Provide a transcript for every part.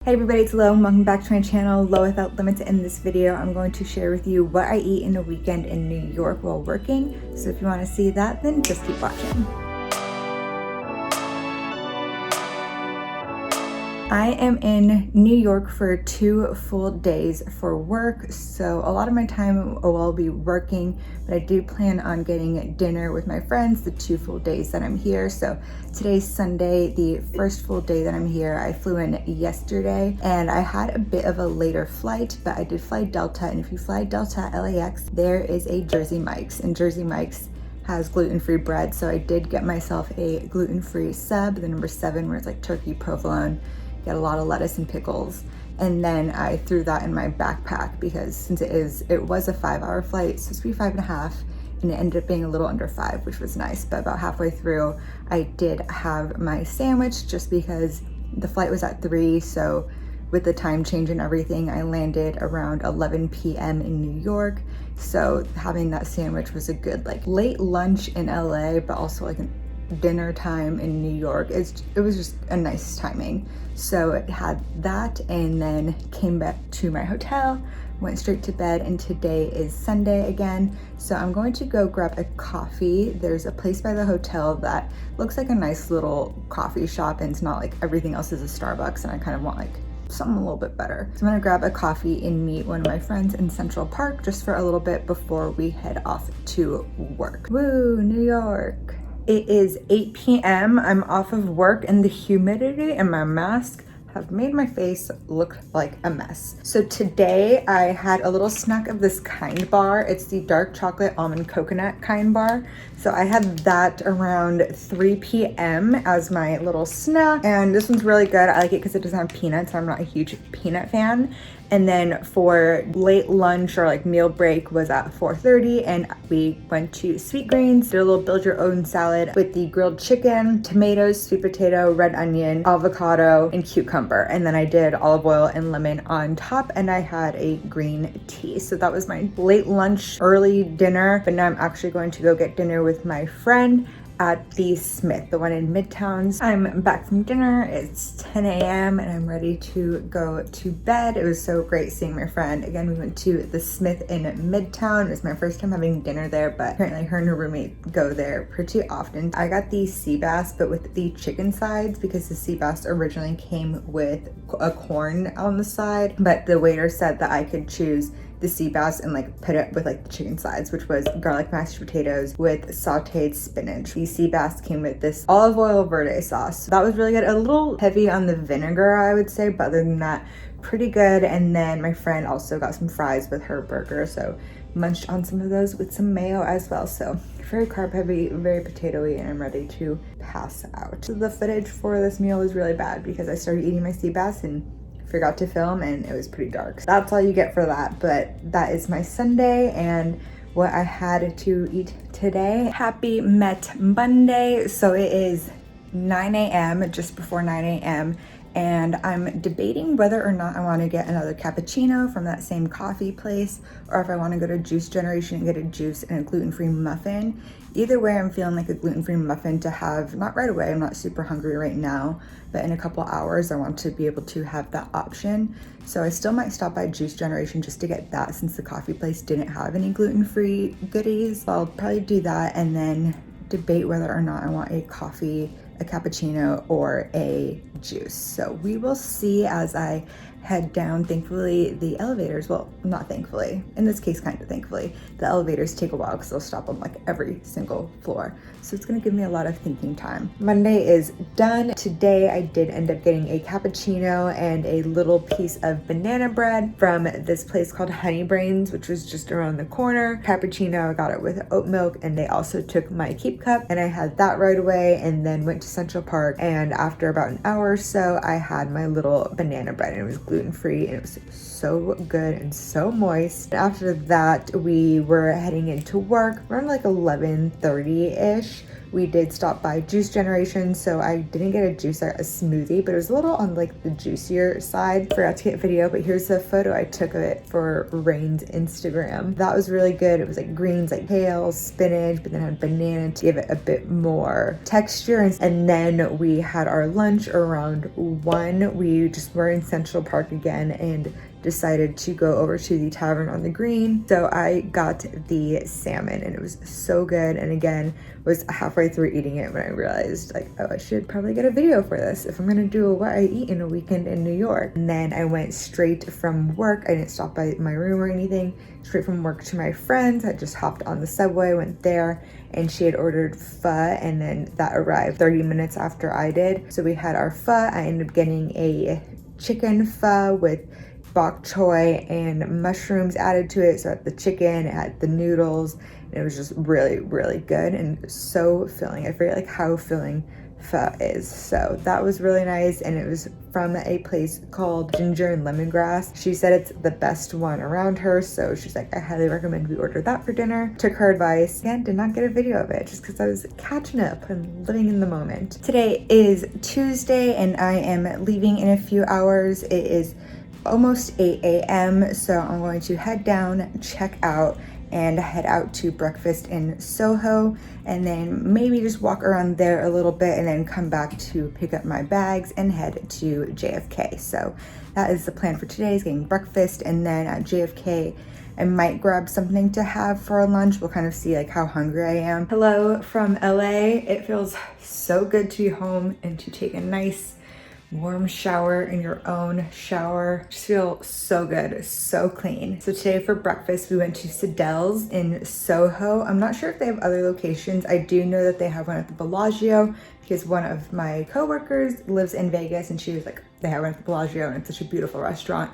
Hey everybody, it's Lo and welcome back to my channel, Lo Without Limits. In this video, I'm going to share with you what I eat in a weekend in New York while working. So if you want to see that, then just keep watching. I am in New York for 2 full days for work, so a lot of my time I'll be working, but I do plan on getting dinner with my friends the 2 full days that I'm here. So today's Sunday, the first full day that I'm here. I flew in yesterday and I had a bit of a later flight, but I did fly Delta, and if you fly Delta LAX, there is a Jersey Mike's, and Jersey Mike's has gluten-free bread, so I did get myself a gluten-free sub, the number 7, where it's like turkey provolone. Get a lot of lettuce and pickles, and then I threw that in my backpack because since it was a 5-hour flight, it's supposed to be 5.5, and it ended up being a little under 5, which was nice. But about halfway through, I did have my sandwich just because the flight was at 3, so with the time change and everything, I landed around 11 p.m. in New York. So having that sandwich was a good like late lunch in LA, but also like an dinner time in New York. It was just a nice timing. So it had that, and then came back to my hotel, went straight to bed, and today is Sunday again. So I'm going to go grab a coffee. There's a place by the hotel that looks like a nice little coffee shop, and it's not like everything else is a Starbucks, and I kind of want like something a little bit better. So I'm gonna grab a coffee and meet one of my friends in Central Park just for a little bit before we head off to work. Woo, New York. It is 8 p.m. I'm off of work, and the humidity and my mask have made my face look like a mess. So today I had a little snack of this Kind bar. It's the dark chocolate almond coconut Kind bar. So I had that around 3 p.m. as my little snack, and this one's really good. I like it because it doesn't have peanuts. I'm not a huge peanut fan. And then for late lunch or like meal break was at 4:30, and we went to Sweetgreens, did a little build your own salad with the grilled chicken, tomatoes, sweet potato, red onion, avocado, and cucumber. And then I did olive oil and lemon on top, and I had a green tea. So that was my late lunch, early dinner. But now I'm actually going to go get dinner with my friend at the Smith, the one in Midtown. I'm back from dinner. It's 10 a.m. and I'm ready to go to bed. It was so great seeing my friend. Again, we went to the Smith in Midtown. It was my first time having dinner there, but apparently her and her roommate go there pretty often. I got the sea bass, but with the chicken sides, because the sea bass originally came with a corn on the side, but the waiter said that I could choose the sea bass and like put it with like the chicken sides, which was garlic mashed potatoes with sauteed spinach. The sea bass came with this olive oil verde sauce. So that was really good. A little heavy on the vinegar, I would say, but other than that, pretty good. And then my friend also got some fries with her burger, so munched on some of those with some mayo as well. So very carb heavy, very potatoey, and I'm ready to pass out. So the footage for this meal was really bad because I started eating my sea bass and forgot to film, and it was pretty dark. So that's all you get for that, but that is my Sunday and what I had to eat today. Happy Met Monday. So it is 9 a.m., just before 9 a.m., and I'm debating whether or not I want to get another cappuccino from that same coffee place, or if I want to go to Juice Generation and get a juice and a gluten-free muffin. Either way, I'm feeling like a gluten-free muffin to have, not right away, I'm not super hungry right now, but in a couple hours I want to be able to have that option. So I still might stop by Juice Generation just to get that, since the coffee place didn't have any gluten-free goodies. So I'll probably do that and then debate whether or not I want a coffee, a cappuccino, or a juice. So we will see as I head down. Thankfully, the elevators, well, not thankfully, in this case, kind of thankfully, the elevators take a while because they'll stop on like every single floor. So it's gonna give me a lot of thinking time. Monday is done. Today, I did end up getting a cappuccino and a little piece of banana bread from this place called Honey Brains, which was just around the corner. Cappuccino, I got it with oat milk, and they also took my keep cup, and I had that right away, and then went to Central Park, and after about an hour or so, I had my little banana bread, and it was gluten-free, and it was so good and so moist. After that, we were heading into work around like 11:30-ish. we did stop by Juice Generation, so I didn't get a juice, I got a smoothie, but it was a little on like the juicier side. Forgot to get video, but here's a photo I took of it for Rain's Instagram. That was really good. It was like greens, like kale, spinach, but then had banana to give it a bit more texture. And then we had our lunch around 1. We just were in Central Park again and decided to go over to the Tavern on the Green. So I got the salmon and it was so good. And again, was halfway through eating it when I realized like, oh, I should probably get a video for this if I'm gonna do what I eat in a weekend in New York. And then I went straight from work. I didn't stop by my room or anything. Straight from work to my friend's. I just hopped on the subway, went there, and she had ordered pho, and then that arrived 30 minutes after I did. So we had our pho. I ended up getting a chicken pho with bok choy and mushrooms added to it. So at the chicken, it had the noodles, and it was just really, really good and so filling. I forget like how filling pho is. So that was really nice, and it was from a place called Ginger and Lemongrass. She said it's the best one around her, so she's like, I highly recommend we order that for dinner. Took her advice and did not get a video of it just because I was catching up and living in the moment. Today is Tuesday and I am leaving in a few hours. It is almost 8 a.m. so I'm going to head down, check out, and head out to breakfast in Soho, and then maybe just walk around there a little bit and then come back to pick up my bags and head to JFK. So that is the plan for today, is getting breakfast, and then at JFK I might grab something to have for lunch. We'll kind of see like how hungry I am. Hello from LA. It feels so good to be home and to take a nice warm shower in your own shower. Just feel so good, so clean. So today for breakfast, we went to Sadelle's in Soho. I'm not sure if they have other locations. I do know that they have one at the Bellagio because one of my coworkers lives in Vegas and she was like, they have one at the Bellagio and it's such a beautiful restaurant.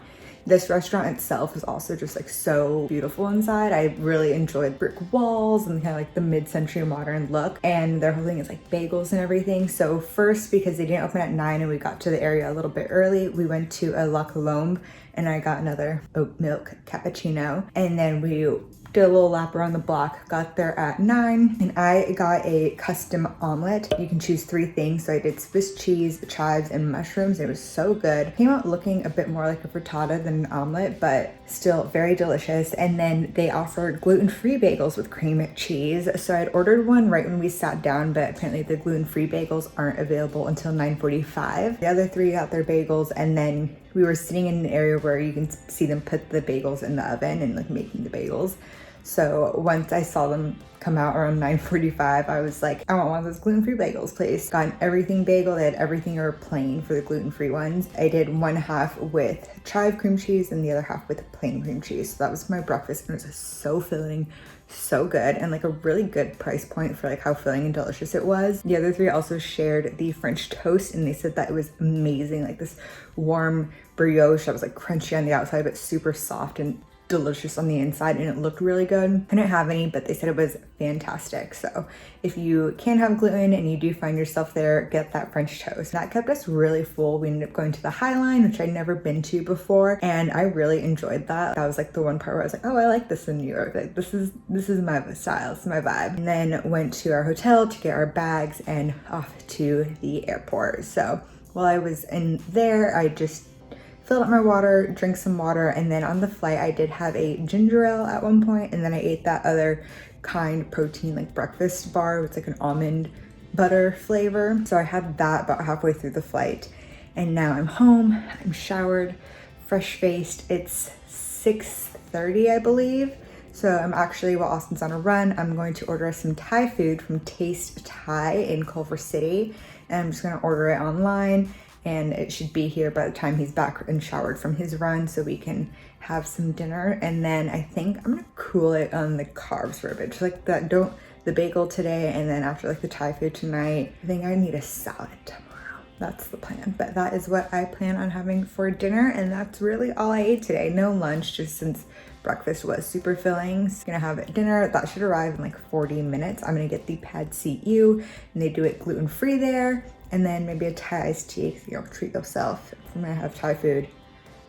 This restaurant itself is also just like so beautiful inside. I really enjoyed brick walls and kind of like the mid-century modern look. And their whole thing is like bagels and everything. So first, because they didn't open at 9 and we got to the area a little bit early, we went to a La Colombe and I got another oat milk cappuccino. And then we did a little lap around the block, got there at 9, and I got a custom omelet. You can choose 3 things. So I did Swiss cheese, chives, and mushrooms. It was so good. Came out looking a bit more like a frittata than an omelet, but still very delicious. And then they offered gluten-free bagels with cream cheese. So I'd ordered one right when we sat down, but apparently the gluten-free bagels aren't available until 9:45. The other 3 got their bagels, and then we were sitting in an area where you can see them put the bagels in the oven and like making the bagels. So once I saw them come out around 9:45, I was like, I want one of those gluten-free bagels, please. Got an everything bagel. They had everything or plain for the gluten-free ones. I did one half with chive cream cheese and the other half with plain cream cheese. So that was my breakfast, and it was so filling, so good, and like a really good price point for like how filling and delicious it was. The other 3 also shared the French toast, and they said that it was amazing, like this warm brioche that was like crunchy on the outside but super soft and delicious on the inside, and it looked really good. I didn't have any, but they said it was fantastic. So if you can have gluten and you do find yourself there, get that French toast. That kept us really full. We ended up going to the High Line, which I'd never been to before, and I really enjoyed that. That was like the one part where I was like, oh, I like this in New York. Like this is my style, this is my vibe. And then went to our hotel to get our bags and off to the airport. So while I was in there, I just filled up my water, drank some water, and then on the flight I did have a ginger ale at one point, and then I ate that other kind protein like breakfast bar with like an almond butter flavor. So I had that about halfway through the flight, and now I'm home, I'm showered, fresh faced. It's 6:30, I believe. So I'm actually, while Austin's on a run, I'm going to order some Thai food from Taste Thai in Culver City, and I'm just gonna order it online, and it should be here by the time he's back and showered from his run so we can have some dinner. And then I think I'm gonna cool it on the carbs for a bit. Just like that, the bagel today, and then after like the Thai food tonight, I think I need a salad tomorrow. That's the plan. But that is what I plan on having for dinner, and that's really all I ate today. No lunch, just since breakfast was super filling. So gonna have dinner. That should arrive in like 40 minutes. I'm gonna get the pad CU, and they do it gluten-free there. And then maybe a Thai iced tea, you know, treat yourself. I'm gonna have Thai food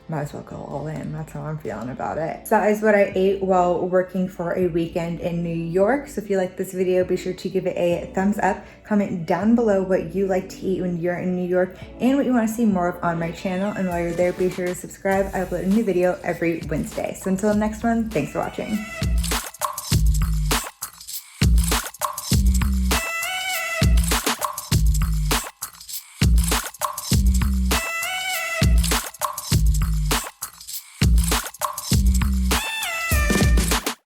might as well go all in. That's how I'm feeling about it. So that is what I ate while working for a weekend in New York. So if you like this video, be sure to give it a thumbs up. Comment down below what you like to eat when you're in New York and what you want to see more of on my channel. And while you're there, be sure to subscribe. I upload a new video every Wednesday. So until the next one, thanks for watching.